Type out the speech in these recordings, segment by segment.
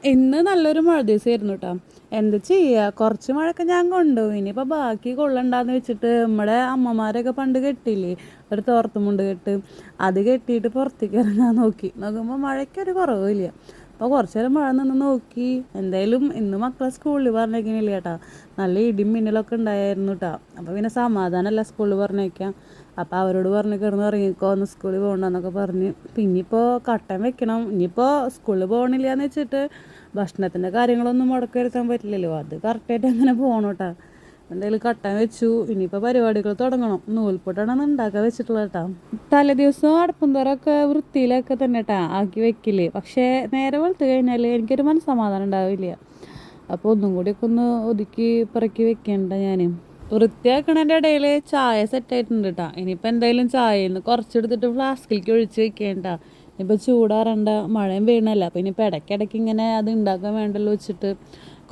ഇന്ന് നല്ലൊരു മഴ ദിവസമായിരുന്നു കേട്ടോ. എന്താ ചെയ്യുക, കുറച്ച് മഴയൊക്കെ ഞാൻ കൊണ്ടുപോയി. ഇനിയിപ്പോൾ ബാക്കി കൊള്ളണ്ടാന്ന് വെച്ചിട്ട് നമ്മുടെ അമ്മമാരൊക്കെ പണ്ട് കെട്ടില്ലേ, ഒരു തോർത്തുമുണ്ട് കെട്ട്, അത് കെട്ടിയിട്ട് പുറത്തേക്ക് ഇറങ്ങാൻ നോക്കുമ്പോൾ മഴയ്ക്കൊരു കുറവില്ല. അപ്പോൾ കുറച്ച് നേരം മഴ നിന്ന് നോക്കി. എന്തായാലും ഇന്ന് മക്കളെ സ്കൂളിൽ പറഞ്ഞേക്കണില്ല കേട്ടോ. നല്ല ഇടിയും മിന്നലൊക്കെ ഉണ്ടായിരുന്നു കേട്ടോ. അപ്പോൾ പിന്നെ സമാധാനമല്ല സ്കൂളിൽ പറഞ്ഞേക്കാം. അപ്പോൾ അവരോട് പറഞ്ഞ് കിടന്ന് ഇറങ്ങിക്കോ, ഒന്ന് സ്കൂളിൽ പോകണ്ടെന്നൊക്കെ പറഞ്ഞ്. പിന്നിപ്പോൾ കട്ടൻ വെക്കണം. ഇനിയിപ്പോൾ സ്കൂളിൽ പോകണില്ല എന്ന് വെച്ചിട്ട് ഭക്ഷണത്തിൻ്റെ കാര്യങ്ങളൊന്നും മുടക്കി വരുത്താൻ പറ്റില്ലല്ലോ. അത് കറക്റ്റായിട്ട് അങ്ങനെ പോകണം കേട്ടോ. എന്തായാലും കട്ടൻ വെച്ചു. ഇനിയിപ്പോൾ പരിപാടികൾ തുടങ്ങണം. നൂൽപുട്ടാണ് ഉണ്ടാക്കാൻ വെച്ചിട്ടുള്ളത് കേട്ടോ. തലേ ദിവസം അടുപ്പും തുറക്കെ വൃത്തിയിലൊക്കെ തന്നെ കേട്ടോ ആക്കി വെക്കില്ലേ. പക്ഷേ നേരെ വെളുത്ത് കഴിഞ്ഞാൽ എനിക്കൊരു മനസ്സമാധാനം ഉണ്ടാവില്ല. അപ്പോൾ ഒന്നും കൂടിയൊക്കെ ഒന്ന് ഒതുക്കി പിറക്കി വെക്കേണ്ട. ഞാൻ വൃത്തിയാക്കണതിൻ്റെ ഇടയിൽ ചായ സെറ്റായിട്ടുണ്ട് കേട്ടോ. ഇനിയിപ്പോൾ എന്തായാലും ചായയിൽ നിന്ന് കുറച്ചെടുത്തിട്ട് ഫ്ലാസ്കിലേക്ക് ഒഴിച്ച് വെക്കേണ്ട. ഇനിയിപ്പോൾ ചൂടാറണ്ട, മഴയും വീണല്ല. അപ്പോൾ ഇനിയിപ്പോൾ ഇടയ്ക്കിടയ്ക്ക് ഇങ്ങനെ അത് ഉണ്ടാക്കാൻ വേണ്ടല്ലോ വെച്ചിട്ട്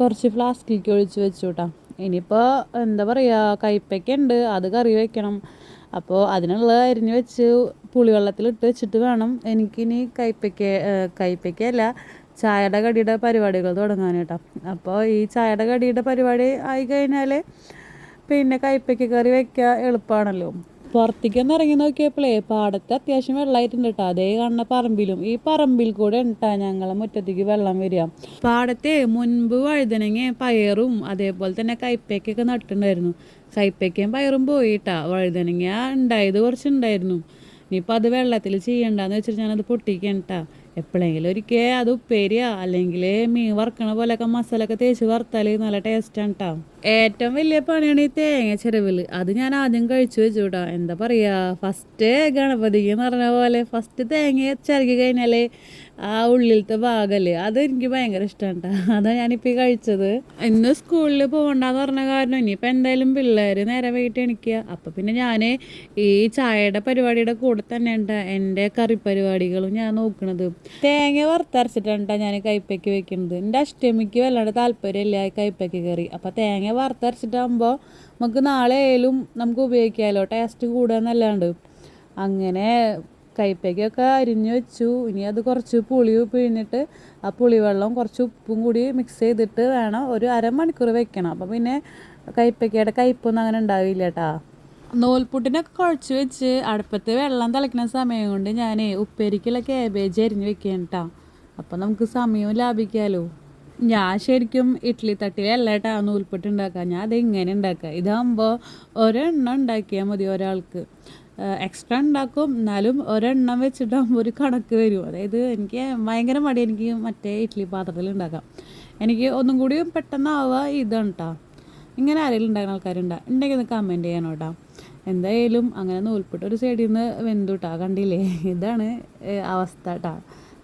കുറച്ച് ഫ്ലാസ്കിലേക്ക് ഒഴിച്ച് വെച്ചു കേട്ടോ. ഇനിയിപ്പോൾ എന്താ പറയുക, കയ്പ്പയ്ക്ക ഉണ്ട്, അത് കറി വെക്കണം. അപ്പോൾ അതിനുള്ള അരിഞ്ഞ് വെച്ച് പുളിവെള്ളത്തിലിട്ട് വെച്ചിട്ട് വേണം എനിക്കിനി കയ്പ്പയ്ക്കല്ല, ചായയുടെ കടിയുടെ പരിപാടികൾ തുടങ്ങാൻ കേട്ടോ. അപ്പോൾ ഈ ചായയുടെ കടിയുടെ പരിപാടി ആയി കഴിഞ്ഞാൽ പിന്നെ കയ്പ്പയ്ക്ക കറി വയ്ക്കുക എളുപ്പമാണല്ലോ. പുറത്തേക്കൊന്ന് ഇറങ്ങി നോക്കിയപ്പോഴേ പാടത്ത് അത്യാവശ്യം വെള്ളമായിട്ടുണ്ട് കേട്ടോ. അതേ കാണുന്ന പറമ്പിലും, ഈ പറമ്പിൽ കൂടെ ഉണ്ടാ ഞങ്ങളെ മുറ്റത്തേക്ക് വെള്ളം വരിക. പാടത്തെ മുൻപ് വഴുതനങ്ങ പയറും അതേപോലെ തന്നെ കയ്പ്പയ്ക്കൊക്കെ നട്ടിട്ടുണ്ടായിരുന്നു. കയ്പ്പയ്ക്കയും പയറും പോയിട്ടാ, വഴുതനങ്ങ ഉണ്ടായത് കുറച്ചുണ്ടായിരുന്നു. ഇനിയിപ്പോൾ അത് വെള്ളത്തിൽ ചെയ്യണ്ടെന്ന് വെച്ചിട്ട് ഞാനത് പൊട്ടിക്കണ്ടാ. എപ്പോഴെങ്കിലും ഒരിക്കൽ അത് ഉപ്പേരിയാ അല്ലെങ്കിൽ മീൻ വറുക്കണ പോലെയൊക്കെ മസാലയൊക്കെ തേച്ച് വറുത്താൽ നല്ല ടേസ്റ്റാണ് കേട്ടോ. ഏറ്റവും വലിയ പണിയാണ് ഈ തേങ്ങ ചിരവൽ. അത് ഞാൻ ആദ്യം കഴിച്ചു വെച്ചു കേട്ടോ. എന്താ പറയുക, ഫസ്റ്റ് ഗണപതിക്ക് എന്ന് പറഞ്ഞ പോലെ ഫസ്റ്റ് തേങ്ങ ചിരകി കഴിഞ്ഞാൽ ആ ഉള്ളിലത്തെ ഭാഗമല്ലേ, അതെനിക്ക് ഭയങ്കര ഇഷ്ടമാണ് കേട്ടോ. അതാണ് ഞാനിപ്പോൾ ഈ കഴിച്ചത്. ഇന്ന് സ്കൂളിൽ പോകണ്ടെന്ന് പറഞ്ഞ കാരണം ഇനിയിപ്പോൾ എന്തായാലും പിള്ളേർ നേരെ വൈകിട്ട് എണിക്കുക. അപ്പോൾ പിന്നെ ഞാൻ ഈ ചായയുടെ പരിപാടിയുടെ കൂടെ തന്നെ ഉണ്ട് എൻ്റെ കറി പരിപാടികളും ഞാൻ നോക്കണത്. തേങ്ങ വറുത്തരച്ചിട്ടാണ് ഞാൻ കയ്പ്പയ്ക്ക് വെക്കുന്നത്. എൻ്റെ അഷ്ടമിക്ക് വല്ലാണ്ട് താല്പര്യമില്ല കയ്പ്പയ്ക്ക് കറി. അപ്പോൾ തേങ്ങ വറുത്തരച്ചിട്ടാകുമ്പോൾ നമുക്ക് നാളെ ആയാലും നമുക്ക് ഉപയോഗിക്കാമല്ലോ, ടേസ്റ്റ് കൂടുകയെന്നല്ലാണ്ട്. അങ്ങനെ കയ്പ്പയ്ക്കൊക്കെ അരിഞ്ഞു വെച്ചു. ഇനി അത് കുറച്ച് പുളി പിഴിഞ്ഞിട്ട് ആ പുളിവെള്ളം കുറച്ച് ഉപ്പും കൂടി മിക്സ് ചെയ്തിട്ട് വേണം ഒരു അരമണിക്കൂർ വെക്കണം. അപ്പോൾ പിന്നെ കയ്പ്പയ്ക്കയുടെ കയ്പ്പൊന്നും അങ്ങനെ ഉണ്ടാവില്ല കേട്ടോ. നൂൽപുട്ടിനൊക്കെ കുഴച്ച് വെച്ച് അടുപ്പത്ത് വെള്ളം തിളയ്ക്കുന്ന സമയം കൊണ്ട് ഞാൻ ഉപ്പേരിക്കുള്ള കാബേജ് അരിഞ്ഞ് വെക്കാൻ കേട്ടോ. അപ്പോൾ നമുക്ക് സമയവും ലാഭിക്കാമല്ലോ. ഞാൻ ശരിക്കും ഇഡ്ഡലി തട്ടിലല്ല കേട്ടോ നൂൽപുട്ട് ഉണ്ടാക്കുക. ഞാൻ അത് ഇങ്ങനെ ഉണ്ടാക്കുക. ഇതാകുമ്പോൾ ഒരെണ്ണം ഉണ്ടാക്കിയാൽ മതി ഒരാൾക്ക്. എക്സ്ട്രാ ഉണ്ടാക്കും, എന്നാലും ഒരെണ്ണം വെച്ചിട്ടാകുമ്പോൾ ഒരു കണക്ക് വരും. അതായത് എനിക്ക് ഭയങ്കര മടി എനിക്ക് മറ്റേ ഇഡ്ഡലി പാത്രത്തിൽ ഉണ്ടാക്കാം. എനിക്ക് ഒന്നും കൂടി പെട്ടെന്നാവുക ഇതാണ് കേട്ടോ. ഇങ്ങനെ ആരെങ്കിലും ഉണ്ടാകുന്ന ആൾക്കാരുണ്ടോ ഉണ്ടെങ്കിൽ ഒന്ന് കമൻറ്റ് ചെയ്യണം കേട്ടോ. എന്തായാലും അങ്ങനെ നൂൽപുട്ട് ഒരു സൈഡിൽ നിന്ന് വെന്തു കേട്ടോ. കണ്ടില്ലേ, ഇതാണ് അവസ്ഥ കേട്ടോ.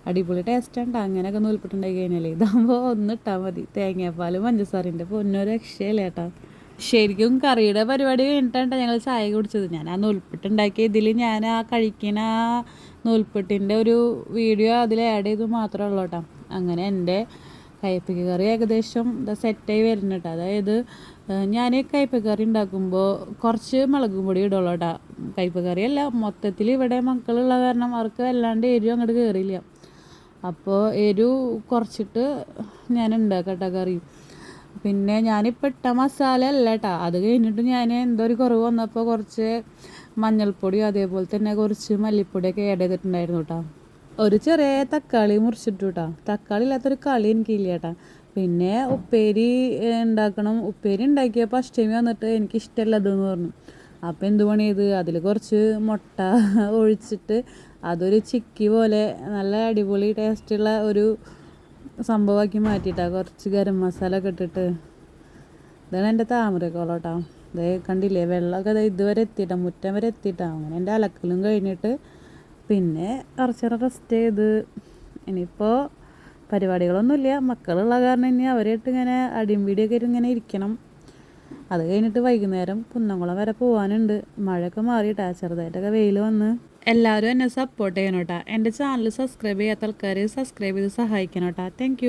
അടിപൊളി ടേസ്റ്റാണ് കേട്ടോ. അങ്ങനെയൊക്കെ നൂൽപുട്ടുണ്ടാക്കി കഴിഞ്ഞാൽ ഇതാകുമ്പോൾ ഒന്നിട്ടാൽ മതി. തേങ്ങാപ്പാലും പഞ്ചസാരൻ്റെ പൊന്നൊരു രക്ഷയില്ല കേട്ടോ. ശരിക്കും കറിയുടെ പരിപാടി കഴിഞ്ഞിട്ടാണ് ഞങ്ങൾ ചായ കുടിച്ചത്. ഞാൻ ആ നൂൽപുട്ടുണ്ടാക്കിയ ഇതിൽ ഞാൻ ആ കഴിക്കുന്ന നൂൽപുട്ടിൻ്റെ ഒരു വീഡിയോ അതിൽ ആഡ് ചെയ്ത് മാത്രമേ ഉള്ളൂ കേട്ടോ. അങ്ങനെ എൻ്റെ കയ്പ്പയ്ക്ക കറി ഏകദേശം സെറ്റായി വരുന്നു കേട്ടോ. അതായത് ഞാൻ കയ്പ്പയ്ക്ക കറി ഉണ്ടാക്കുമ്പോൾ കുറച്ച് മുളക് പൊടി ഇടുള്ളൂ കേട്ടോ. കയ്പ്പയ്ക്ക കറിയല്ല, മൊത്തത്തിൽ ഇവിടെ മക്കളുള്ള കാരണം അവർക്ക് വല്ലാണ്ട് എരിവ് അങ്ങോട്ട് കയറിയില്ല. അപ്പോൾ എരിവ് കുറച്ചിട്ട് ഞാൻ ഉണ്ടാക്കട്ടെ കറി. പിന്നെ ഞാനിപ്പോൾ ഇട്ട മസാല അല്ല കേട്ടോ. അത് കഴിഞ്ഞിട്ട് ഞാൻ എന്തോ ഒരു കുറവ് വന്നപ്പോൾ കുറച്ച് മഞ്ഞൾപ്പൊടിയും അതേപോലെ തന്നെ കുറച്ച് മല്ലിപ്പൊടിയൊക്കെ ആഡ് ചെയ്തിട്ടുണ്ടായിരുന്നു കേട്ടോ. ഒരു ചെറിയ തക്കാളി മുറിച്ചിട്ടു കേട്ടോ. തക്കാളി ഇല്ലാത്തൊരു കളി എനിക്കില്ല കേട്ടോ. പിന്നെ ഉപ്പേരി ഉണ്ടാക്കണം. ഉപ്പേരി ഉണ്ടാക്കിയപ്പോൾ അഷ്ടമി വന്നിട്ട് എനിക്കിഷ്ടമല്ല അതെന്ന് പറഞ്ഞു. അപ്പോൾ എന്ത് പണി ചെയ്ത് അതിൽ കുറച്ച് മുട്ട ഒഴിച്ചിട്ട് അതൊരു ചിക്കി പോലെ നല്ല അടിപൊളി ടേസ്റ്റുള്ള ഒരു സംഭവമാക്കി മാറ്റിയിട്ടാണ്. കുറച്ച് ഗരം മസാല ഒക്കെ ഇട്ടിട്ട്. ഇതാണ് എൻ്റെ താമരക്കോളം കേട്ടോ. അതേ കണ്ടില്ലേ, വെള്ളമൊക്കെ ഇതുവരെ എത്തിയിട്ടാണ്, മുറ്റം വരെ എത്തിയിട്ടാണ്. അങ്ങനെ എൻ്റെ അലക്കലും കഴിഞ്ഞിട്ട് പിന്നെ കുറച്ചേരം റെസ്റ്റ് ചെയ്ത് ഇനിയിപ്പോൾ പരിപാടികളൊന്നുമില്ല. മക്കളുള്ള കാരണം ഇനി അവരായിട്ട് ഇങ്ങനെ അടിയും വീടിയൊക്കെ ഇങ്ങനെ ഇരിക്കണം. അത് കഴിഞ്ഞിട്ട് വൈകുന്നേരം കുന്നംകുളം വരെ പോകാനുണ്ട്. മഴയൊക്കെ മാറിയിട്ടാ, ചെറുതായിട്ടൊക്കെ വെയിൽ വന്ന്. എല്ലാവരും എന്നെ സപ്പോർട്ട് ചെയ്യണം കേട്ടോ. എൻ്റെ ചാനൽ സബ്സ്ക്രൈബ് ചെയ്യാത്ത ആൾക്കാർ സബ്സ്ക്രൈബ് ചെയ്ത് സഹായിക്കണം കേട്ടോ. താങ്ക്